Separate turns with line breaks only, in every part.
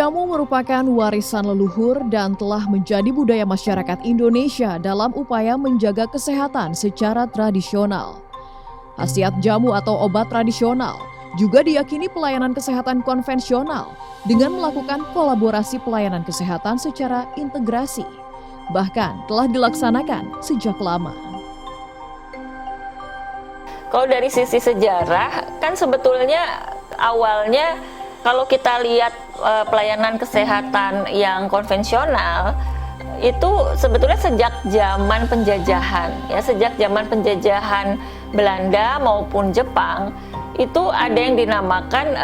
jamu merupakan warisan leluhur dan telah menjadi budaya masyarakat Indonesia dalam upaya menjaga kesehatan secara tradisional. Khasiat jamu atau obat tradisional juga diyakini pelayanan kesehatan konvensional dengan melakukan kolaborasi pelayanan kesehatan secara integrasi. Bahkan telah dilaksanakan sejak lama.
Kalau dari sisi sejarah, kan sebetulnya awalnya kalau kita lihat pelayanan kesehatan yang konvensional itu sebetulnya sejak zaman penjajahan, ya sejak zaman penjajahan Belanda maupun Jepang itu ada yang dinamakan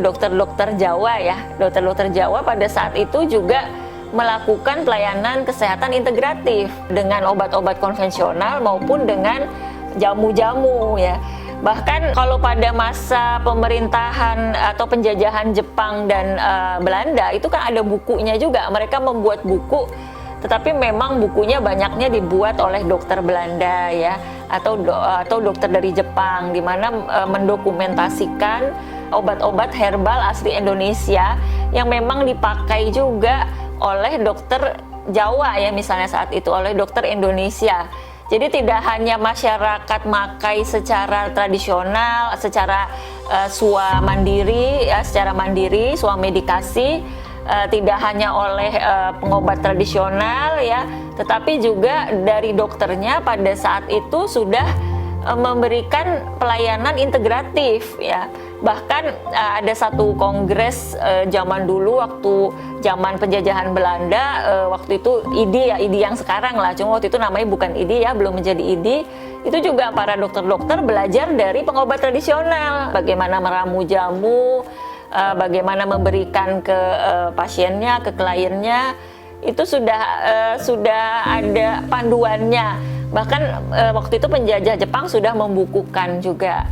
dokter-dokter Jawa ya. Dokter-dokter Jawa pada saat itu juga melakukan pelayanan kesehatan integratif dengan obat-obat konvensional maupun dengan jamu-jamu ya. Bahkan kalau pada masa pemerintahan atau penjajahan Jepang dan Belanda itu kan ada bukunya juga. Mereka membuat buku, tetapi memang bukunya banyaknya dibuat oleh dokter Belanda ya atau dokter dari Jepang, di mana mendokumentasikan obat-obat herbal asli Indonesia yang memang dipakai juga oleh dokter Jawa ya, misalnya saat itu oleh dokter Indonesia. Jadi tidak hanya masyarakat makai secara tradisional, secara swa mandiri, ya, secara mandiri, swa medikasi, tidak hanya oleh pengobat tradisional, ya, tetapi juga dari dokternya pada saat itu sudah memberikan pelayanan integratif, ya. Bahkan ada satu kongres zaman dulu waktu zaman penjajahan Belanda, waktu itu IDI ya, IDI yang sekarang lah, cuma waktu itu namanya bukan IDI ya, belum menjadi IDI. Itu juga para dokter-dokter belajar dari pengobat tradisional, bagaimana meramu jamu, bagaimana memberikan ke pasiennya, ke kliennya, itu sudah ada panduannya. Bahkan waktu itu penjajah Jepang sudah membukukan juga.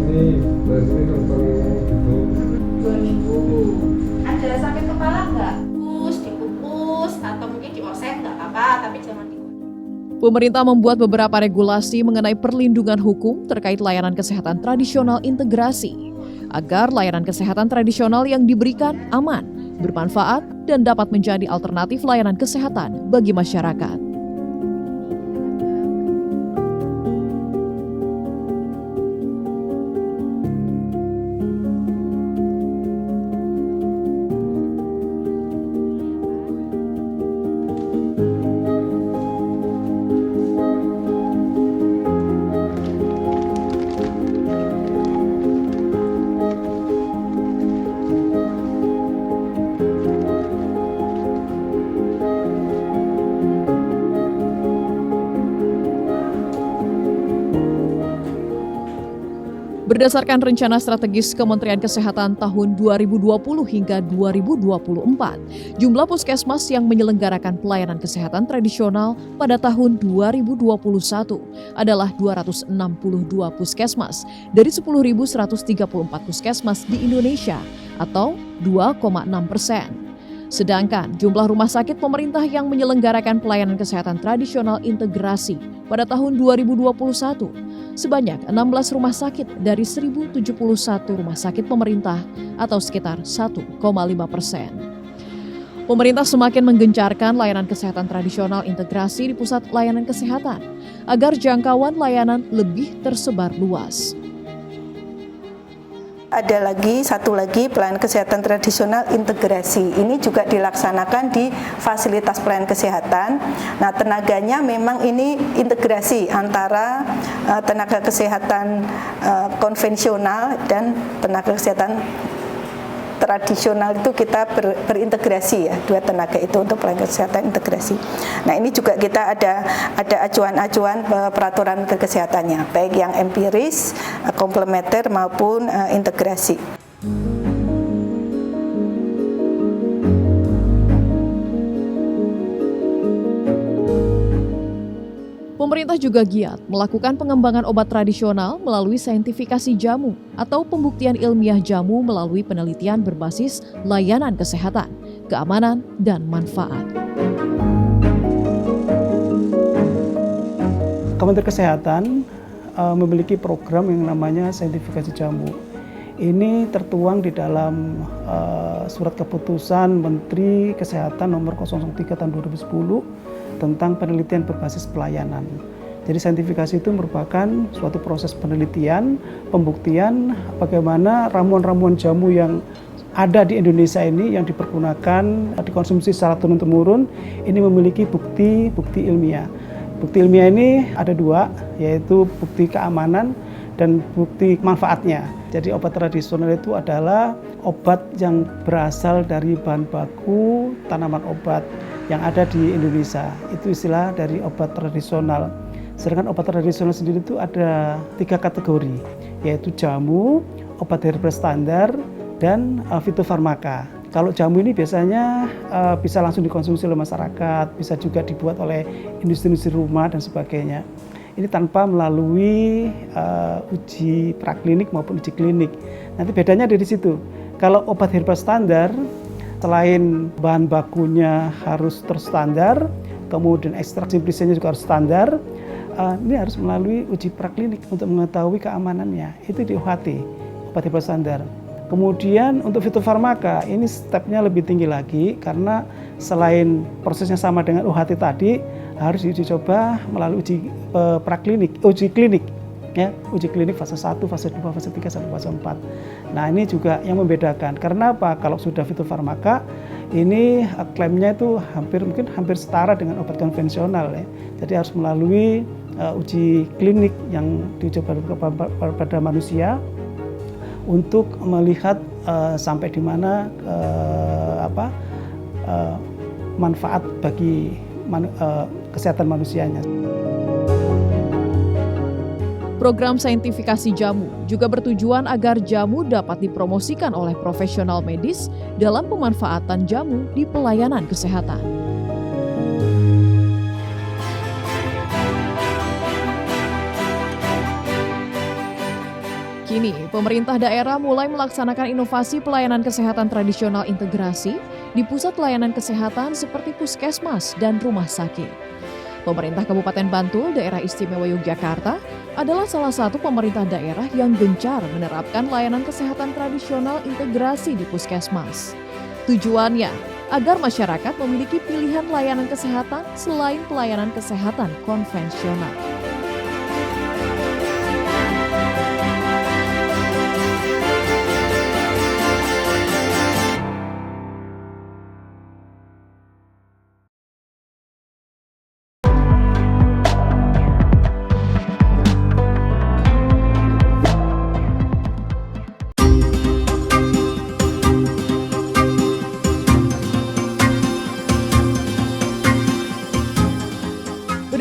Ini berarti dokternya
2000. Ada sakit kepala nggak? Dikukus atau mungkin dioseng nggak apa-apa, tapi jangan dikukus.
Pemerintah membuat beberapa regulasi mengenai perlindungan hukum terkait layanan kesehatan tradisional integrasi, agar layanan kesehatan tradisional yang diberikan aman, bermanfaat, dan dapat menjadi alternatif layanan kesehatan bagi masyarakat. Berdasarkan rencana strategis Kementerian Kesehatan tahun 2020 hingga 2024, jumlah puskesmas yang menyelenggarakan pelayanan kesehatan tradisional pada tahun 2021 adalah 262 puskesmas dari 10.134 puskesmas di Indonesia atau 2,6%. Sedangkan jumlah rumah sakit pemerintah yang menyelenggarakan pelayanan kesehatan tradisional integrasi pada tahun 2021 sebanyak 16 rumah sakit dari 1.071 rumah sakit pemerintah atau sekitar 1,5%. Pemerintah semakin menggencarkan layanan kesehatan tradisional integrasi di pusat layanan kesehatan agar jangkauan layanan lebih tersebar luas.
Ada satu lagi pelayanan kesehatan tradisional integrasi. Ini juga dilaksanakan di fasilitas pelayanan kesehatan. Nah, tenaganya memang ini integrasi antara tenaga kesehatan konvensional dan tenaga kesehatan tradisional, itu kita berintegrasi ya, dua tenaga itu untuk pelayanan kesehatan integrasi. Nah, ini juga kita ada acuan-acuan peraturan menteri kesehatannya, baik yang empiris, komplementer maupun integrasi.
Pemerintah juga giat melakukan pengembangan obat tradisional melalui saintifikasi jamu atau pembuktian ilmiah jamu melalui penelitian berbasis layanan kesehatan, keamanan, dan manfaat.
Kementerian Kesehatan memiliki program yang namanya saintifikasi jamu. Ini tertuang di dalam surat keputusan Menteri Kesehatan nomor 003 tahun 2010 tentang penelitian berbasis pelayanan. Jadi saintifikasi itu merupakan suatu proses penelitian, pembuktian bagaimana ramuan-ramuan jamu yang ada di Indonesia ini yang dipergunakan, dikonsumsi secara turun-temurun, ini memiliki bukti ilmiah. Bukti ilmiah ini ada dua, yaitu bukti keamanan dan bukti manfaatnya. Jadi obat tradisional itu adalah obat yang berasal dari bahan baku tanaman obat yang ada di Indonesia. Itu istilah dari obat tradisional. Sedangkan obat tradisional sendiri itu ada 3 kategori, yaitu jamu, obat herbal standar, dan fitofarmaka. Kalau jamu ini biasanya bisa langsung dikonsumsi oleh masyarakat, bisa juga dibuat oleh industri-industri rumah dan sebagainya. Ini tanpa melalui uji praklinik maupun uji klinik. Nanti bedanya dari situ. Kalau obat herbal standar, selain bahan bakunya harus terstandar, kemudian ekstrak simplisnya juga harus standar, ini harus melalui uji praklinik untuk mengetahui keamanannya. Itu di UHT, obat herbal standar. Kemudian untuk fitofarmaka, ini stepnya lebih tinggi lagi karena selain prosesnya sama dengan UHT tadi, harus diuji coba melalui uji praklinik, uji klinik, ya, uji klinik fase 1, fase 2, fase 3, sampai fase 4. Nah ini juga yang membedakan. Karena apa? Kalau sudah fitofarmaka, ini klaimnya itu hampir setara dengan obat konvensional, ya. Jadi harus melalui uji klinik yang diuji pada manusia untuk melihat sampai di mana manfaat bagi kesehatan manusianya.
Program saintifikasi jamu juga bertujuan agar jamu dapat dipromosikan oleh profesional medis dalam pemanfaatan jamu di pelayanan kesehatan. Kini, pemerintah daerah mulai melaksanakan inovasi pelayanan kesehatan tradisional integrasi di pusat layanan kesehatan seperti puskesmas dan rumah sakit. Pemerintah Kabupaten Bantul, Daerah Istimewa Yogyakarta, adalah salah satu pemerintah daerah yang gencar menerapkan layanan kesehatan tradisional integrasi di puskesmas. Tujuannya, agar masyarakat memiliki pilihan layanan kesehatan selain pelayanan kesehatan konvensional.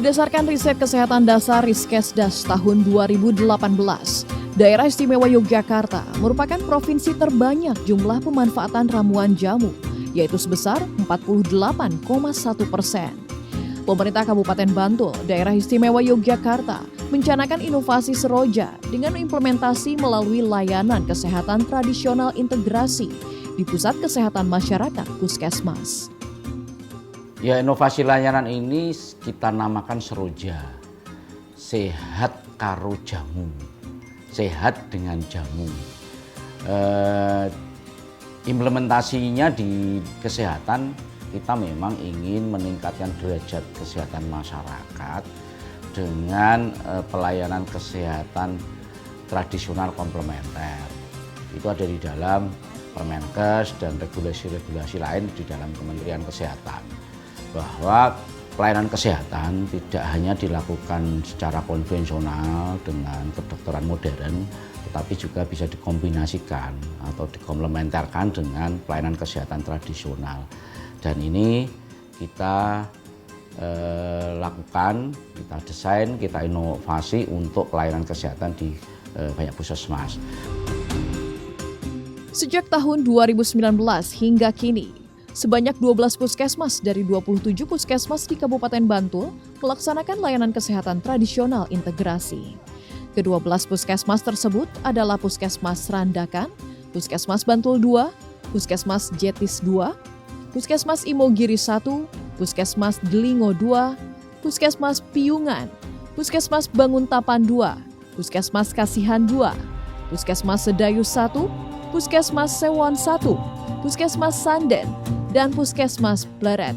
Berdasarkan riset kesehatan dasar Riskesdas tahun 2018, Daerah Istimewa Yogyakarta merupakan provinsi terbanyak jumlah pemanfaatan ramuan jamu, yaitu sebesar 48,1%. Pemerintah Kabupaten Bantul, Daerah Istimewa Yogyakarta, mencanangkan inovasi seroja dengan implementasi melalui layanan kesehatan tradisional integrasi di Pusat Kesehatan Masyarakat Puskesmas.
Ya, inovasi layanan ini kita namakan seroja, sehat karo jamu, sehat dengan jamu. Implementasinya di kesehatan, kita memang ingin meningkatkan derajat kesehatan masyarakat dengan pelayanan kesehatan tradisional komplementer. Itu ada di dalam Permenkes dan regulasi-regulasi lain di dalam Kementerian Kesehatan. Bahwa pelayanan kesehatan tidak hanya dilakukan secara konvensional dengan kedokteran modern, tetapi juga bisa dikombinasikan atau dikomplementerkan dengan pelayanan kesehatan tradisional. Dan ini kita lakukan, kita desain, kita inovasi untuk pelayanan kesehatan di banyak puskesmas.
Sejak tahun 2019 hingga kini, sebanyak 12 puskesmas dari 27 puskesmas di Kabupaten Bantul melaksanakan layanan kesehatan tradisional integrasi. Ke-12 puskesmas tersebut adalah Puskesmas Randakan, Puskesmas Bantul 2, Puskesmas Jetis 2, Puskesmas Imogiri 1, Puskesmas Delingo 2, Puskesmas Piungan, Puskesmas Banguntapan 2, Puskesmas Kasihan 2, Puskesmas Sedayu 1, Puskesmas Sewon 1, Puskesmas Sanden, dan Puskesmas Bleret.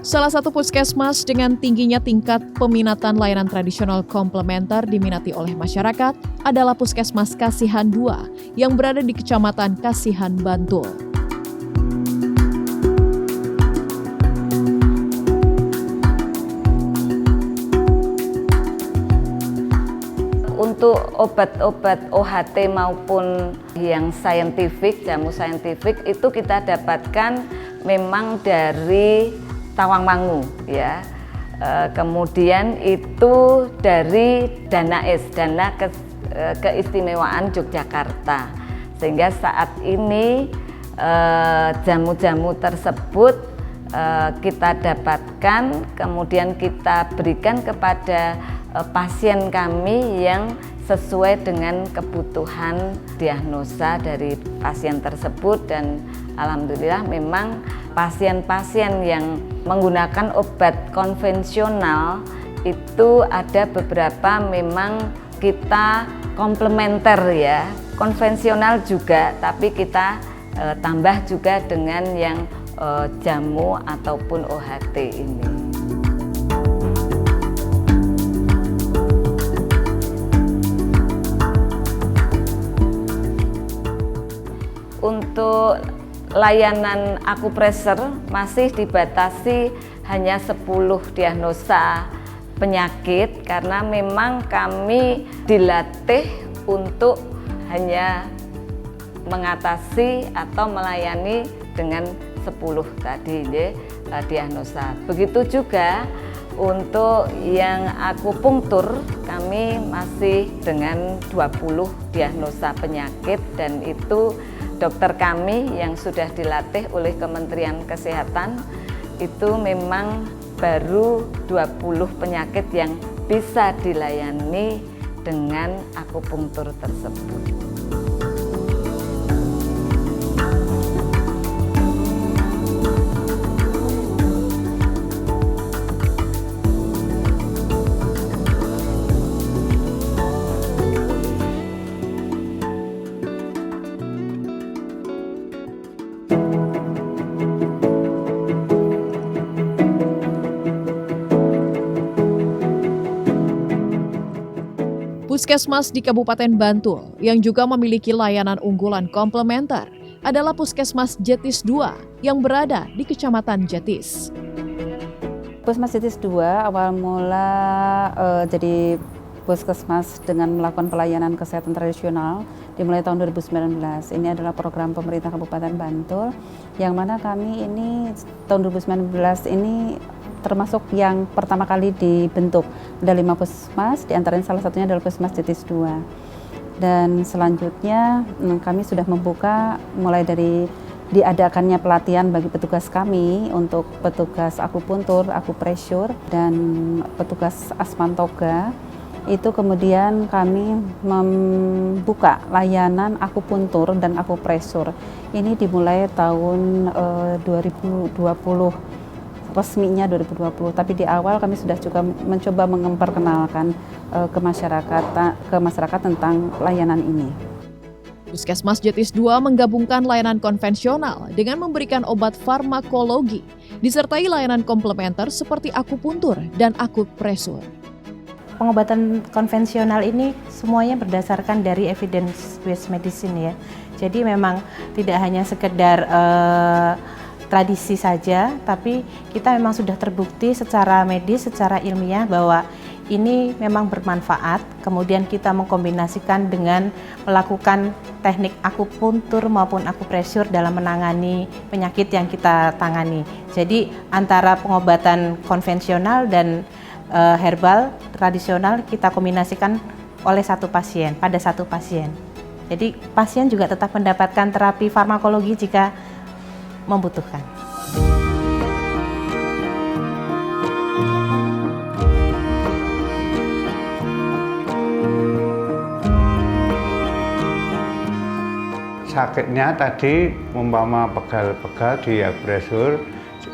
Salah satu puskesmas dengan tingginya tingkat peminatan layanan tradisional komplementer diminati oleh masyarakat adalah Puskesmas Kasihan II yang berada di Kecamatan Kasihan, Bantul.
Untuk obat-obat OHT maupun yang saintifik, jamu saintifik itu kita dapatkan memang dari Tawangmangu ya. Kemudian itu dari Dana Keistimewaan Yogyakarta. Sehingga saat ini jamu-jamu tersebut kita dapatkan, kemudian kita berikan kepada pasien kami yang sesuai dengan kebutuhan diagnosa dari pasien tersebut, dan alhamdulillah memang pasien-pasien yang menggunakan obat konvensional itu ada beberapa memang kita komplementer ya, konvensional juga, tapi kita tambah juga dengan yang jamu ataupun OHT ini. Untuk layanan akupresur masih dibatasi hanya 10 diagnosa penyakit karena memang kami dilatih untuk hanya mengatasi atau melayani dengan 10 tadi diagnosa. Begitu juga untuk yang akupunktur kami masih dengan 20 diagnosa penyakit, dan itu dokter kami yang sudah dilatih oleh Kementerian Kesehatan itu memang baru 20 penyakit yang bisa dilayani dengan akupunktur tersebut.
Puskesmas di Kabupaten Bantul yang juga memiliki layanan unggulan komplementer adalah Puskesmas Jetis II yang berada di Kecamatan Jetis.
Puskesmas Jetis II awal mula jadi puskesmas dengan melakukan pelayanan kesehatan tradisional dimulai tahun 2019. Ini adalah program pemerintah Kabupaten Bantul yang mana kami ini tahun 2019 ini termasuk yang pertama kali dibentuk. Ada 5 puskesmas, diantaranya salah satunya adalah Puskesmas Jetis II. Dan selanjutnya kami sudah membuka mulai dari diadakannya pelatihan bagi petugas kami untuk petugas akupuntur, akupresur, dan petugas asmantoga. Itu kemudian kami membuka layanan akupuntur dan akupresur. Ini dimulai tahun 2020. Resminya 2020, tapi di awal kami sudah juga mencoba memperkenalkan ke masyarakat tentang layanan ini.
Puskesmas Jetis II menggabungkan layanan konvensional dengan memberikan obat farmakologi, disertai layanan komplementer seperti akupuntur dan akupresur.
Pengobatan konvensional ini semuanya berdasarkan dari evidence based medicine ya. Jadi memang tidak hanya sekedar tradisi saja, tapi kita memang sudah terbukti secara medis, secara ilmiah bahwa ini memang bermanfaat. Kemudian kita mengkombinasikan dengan melakukan teknik akupuntur maupun akupresur dalam menangani penyakit yang kita tangani. Jadi antara pengobatan konvensional dan herbal tradisional kita kombinasikan oleh pada satu pasien. Jadi pasien juga tetap mendapatkan terapi farmakologi jika membutuhkan.
sakitnya tadi umpama pegal-pegal di apresur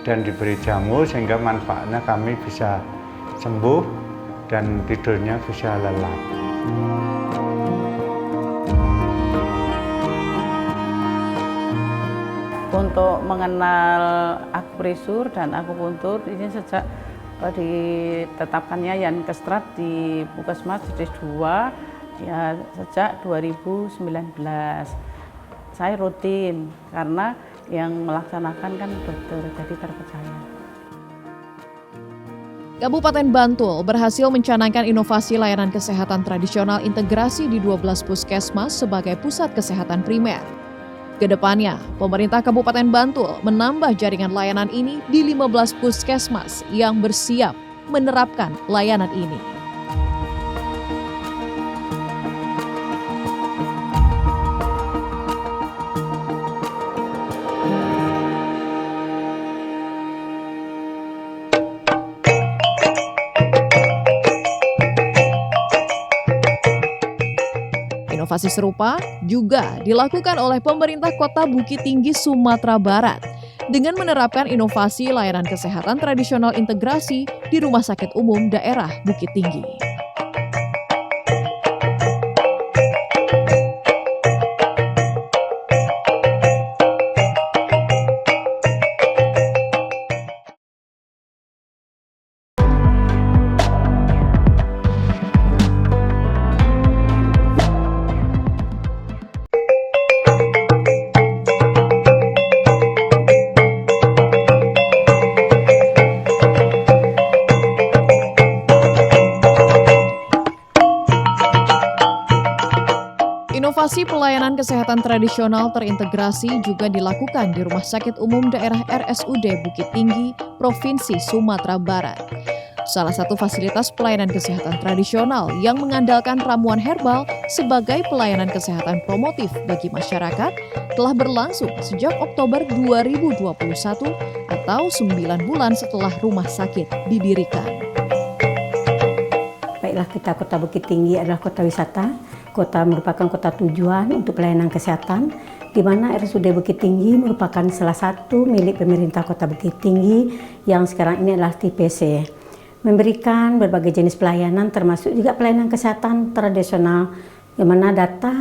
dan diberi jamu sehingga manfaatnya kami bisa sembuh dan tidurnya bisa lelap.
Untuk mengenal akupresur dan akupuntur ini sejak ditetapkannya Yankes Strat di Puskesmas Sides 2 ya sejak 2019. Saya rutin karena yang melaksanakan kan dokter, jadi terpercaya.
Kabupaten Bantul berhasil mencanangkan inovasi layanan kesehatan tradisional integrasi di 12 puskesmas sebagai pusat kesehatan primer. Kedepannya, pemerintah Kabupaten Bantul menambah jaringan layanan ini di 15 puskesmas yang bersiap menerapkan layanan ini. Inovasi serupa juga dilakukan oleh pemerintah Kota Bukit Tinggi, Sumatera Barat dengan menerapkan inovasi layanan kesehatan tradisional integrasi di Rumah Sakit Umum Daerah Bukit Tinggi. Inovasi pelayanan kesehatan tradisional terintegrasi juga dilakukan di Rumah Sakit Umum Daerah RSUD Bukit Tinggi, Provinsi Sumatera Barat. Salah satu fasilitas pelayanan kesehatan tradisional yang mengandalkan ramuan herbal sebagai pelayanan kesehatan promotif bagi masyarakat telah berlangsung sejak Oktober 2021 atau 9 bulan setelah rumah sakit didirikan.
Baiklah, kita Kota Bukit Tinggi adalah kota wisata. Kota merupakan kota tujuan untuk pelayanan kesehatan, di mana RSUD Bukit Tinggi merupakan salah satu milik pemerintah Kota Bukit Tinggi yang sekarang ini adalah TPC. Memberikan berbagai jenis pelayanan termasuk juga pelayanan kesehatan tradisional, di mana data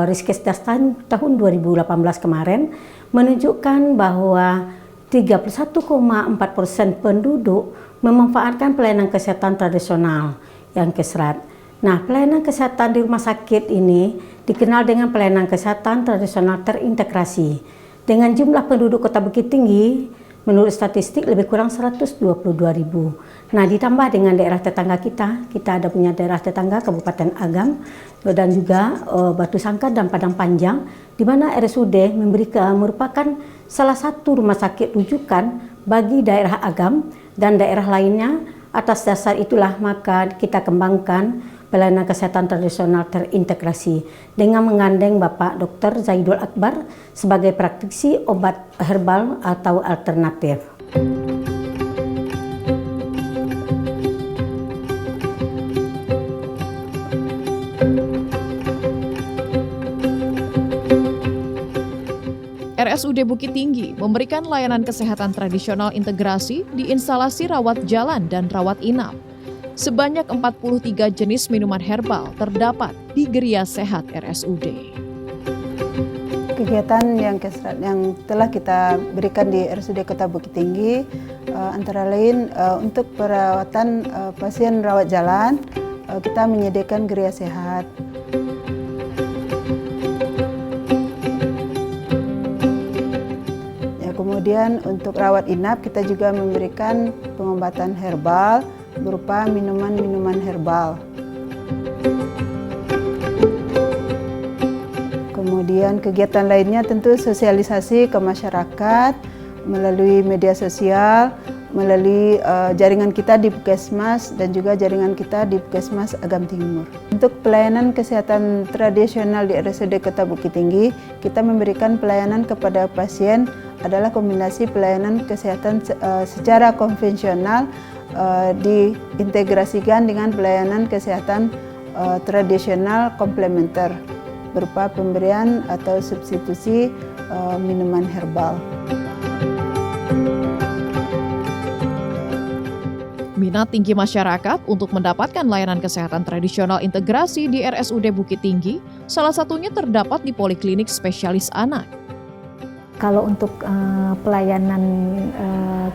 Riskesdas tahun 2018 kemarin menunjukkan bahwa 31,4% penduduk memanfaatkan pelayanan kesehatan tradisional yang Yankes. Nah, pelayanan kesehatan di rumah sakit ini dikenal dengan pelayanan kesehatan tradisional terintegrasi. Dengan jumlah penduduk Kota Bukit Tinggi, menurut statistik lebih kurang 122.000. Nah, ditambah dengan daerah tetangga kita ada punya daerah tetangga Kabupaten Agam dan juga Batu Sangkar dan Padang Panjang, di mana RSUD merupakan salah satu rumah sakit rujukan bagi daerah Agam dan daerah lainnya. Atas dasar itulah maka kita kembangkan pelayanan kesehatan tradisional terintegrasi dengan menggandeng Bapak Dr. Zaidul Akbar sebagai praktisi obat herbal atau alternatif.
RSUD Bukit Tinggi memberikan layanan kesehatan tradisional integrasi di instalasi rawat jalan dan rawat inap. Sebanyak 43 jenis minuman herbal terdapat di Geria Sehat RSUD.
Kegiatan yang telah kita berikan di RSUD Kota Bukit Tinggi antara lain untuk perawatan pasien rawat jalan, kita menyediakan Geria Sehat. Ya, kemudian untuk rawat inap kita juga memberikan pengobatan herbal berupa minuman-minuman herbal. Kemudian kegiatan lainnya tentu sosialisasi ke masyarakat melalui media sosial, melalui jaringan kita di Puskesmas dan juga jaringan kita di Puskesmas Agam Timur. Untuk pelayanan kesehatan tradisional di RSUD Kota Bukit Tinggi, kita memberikan pelayanan kepada pasien adalah kombinasi pelayanan kesehatan secara konvensional diintegrasikan dengan pelayanan kesehatan tradisional komplementer.
berupa pemberian atau substitusi minuman herbal.
Minat tinggi masyarakat untuk mendapatkan layanan kesehatan tradisional integrasi di RSUD Bukit Tinggi, salah satunya terdapat di Poliklinik Spesialis Anak.
Kalau untuk pelayanan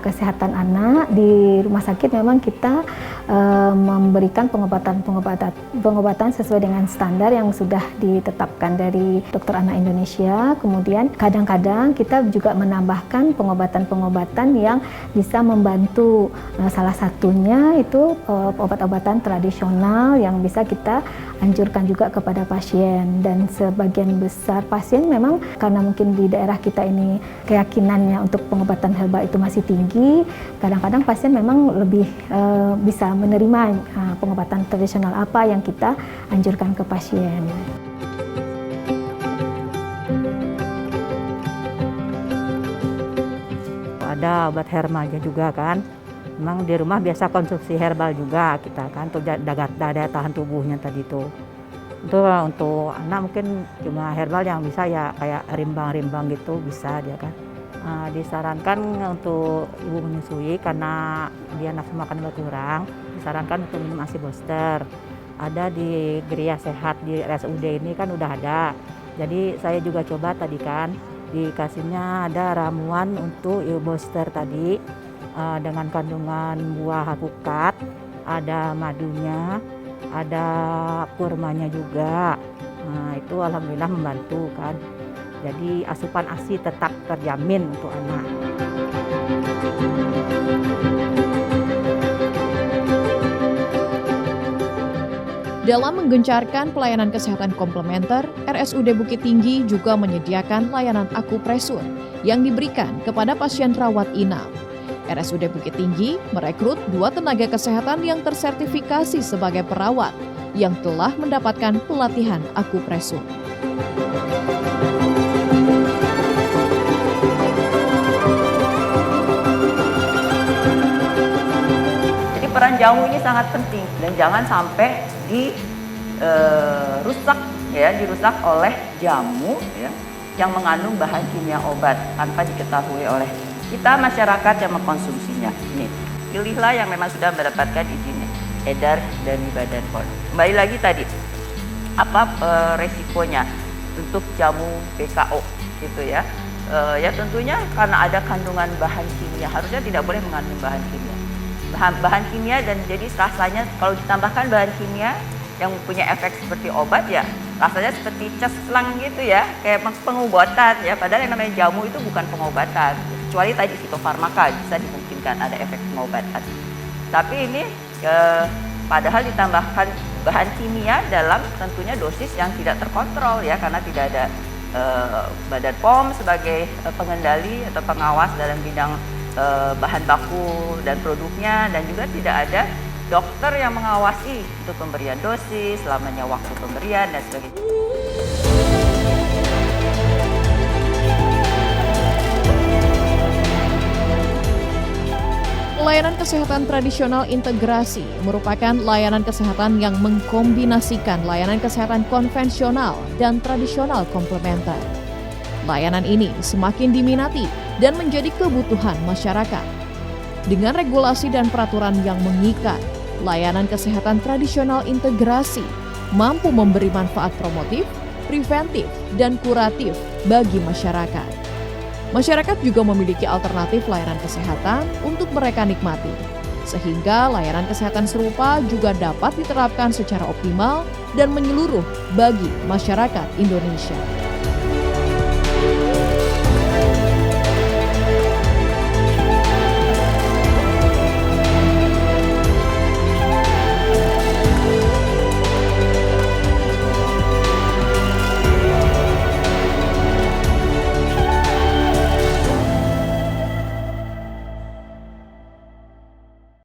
kesehatan anak di rumah sakit memang kita memberikan pengobatan sesuai dengan standar yang sudah ditetapkan dari Dokter Anak Indonesia. Kemudian kadang-kadang kita juga menambahkan pengobatan-pengobatan yang bisa membantu. Salah satunya itu obat-obatan tradisional yang bisa kita anjurkan juga kepada pasien, dan sebagian besar pasien memang karena mungkin di daerah kita ini keyakinannya untuk pengobatan herbal itu masih tinggi, kadang-kadang pasien memang lebih bisa menerima pengobatan tradisional apa yang kita anjurkan ke pasien.
Ada obat herbalnya juga kan, memang di rumah biasa konsumsi herbal juga kita kan untuk jaga daya tahan tubuhnya tadi itu. Untuk anak mungkin cuma herbal yang bisa ya kayak rimbang-rimbang gitu bisa dia kan. Disarankan untuk ibu menyusui karena dia nafsu makan berkurang, disarankan untuk minum ASI booster. Ada di Geria Sehat di RSUD ini kan udah ada. Jadi saya juga coba tadi kan dikasihnya ada ramuan untuk ibu booster tadi dengan kandungan buah alpukat, ada madunya, ada kurmanya juga. Nah, itu alhamdulillah membantu kan. Jadi asupan ASI tetap terjamin untuk anak.
Dalam menggencarkan pelayanan kesehatan komplementer, RSUD Bukit Tinggi juga menyediakan layanan akupresur yang diberikan kepada pasien rawat inap. RSUD Bukit Tinggi merekrut 2 tenaga kesehatan yang tersertifikasi sebagai perawat yang telah mendapatkan pelatihan akupresur.
Jadi peran jamu ini sangat penting dan jangan sampai dirusak oleh jamu ya, yang mengandung bahan kimia obat tanpa diketahui oleh kita masyarakat yang mengkonsumsinya. Ini pilihlah yang memang sudah mendapatkan izin edar dari Badan POM. Kembali lagi tadi, apa resikonya untuk jamu PKO gitu ya? Ya tentunya karena ada kandungan bahan kimia, harusnya tidak boleh mengandung bahan kimia. Bahan kimia dan jadi rasanya kalau ditambahkan bahan kimia yang punya efek seperti obat ya rasanya seperti ceslang gitu ya, kayak pengobatan ya, padahal yang namanya jamu itu bukan pengobatan, kecuali tadi fitofarmaka bisa dimungkinkan ada efek pengobatan. Tapi ini padahal ditambahkan bahan kimia dalam tentunya dosis yang tidak terkontrol ya, karena tidak ada Badan POM sebagai pengendali atau pengawas dalam bidang bahan baku dan produknya, dan juga tidak ada dokter yang mengawasi untuk pemberian dosis, lamanya waktu pemberian dan sebagainya.
Layanan kesehatan tradisional integrasi merupakan layanan kesehatan yang mengkombinasikan layanan kesehatan konvensional dan tradisional komplementer. Layanan ini semakin diminati dan menjadi kebutuhan masyarakat. Dengan regulasi dan peraturan yang mengikat, layanan kesehatan tradisional integrasi mampu memberi manfaat promotif, preventif, dan kuratif bagi masyarakat. Masyarakat juga memiliki alternatif layanan kesehatan untuk mereka nikmati, sehingga layanan kesehatan serupa juga dapat diterapkan secara optimal dan menyeluruh bagi masyarakat Indonesia.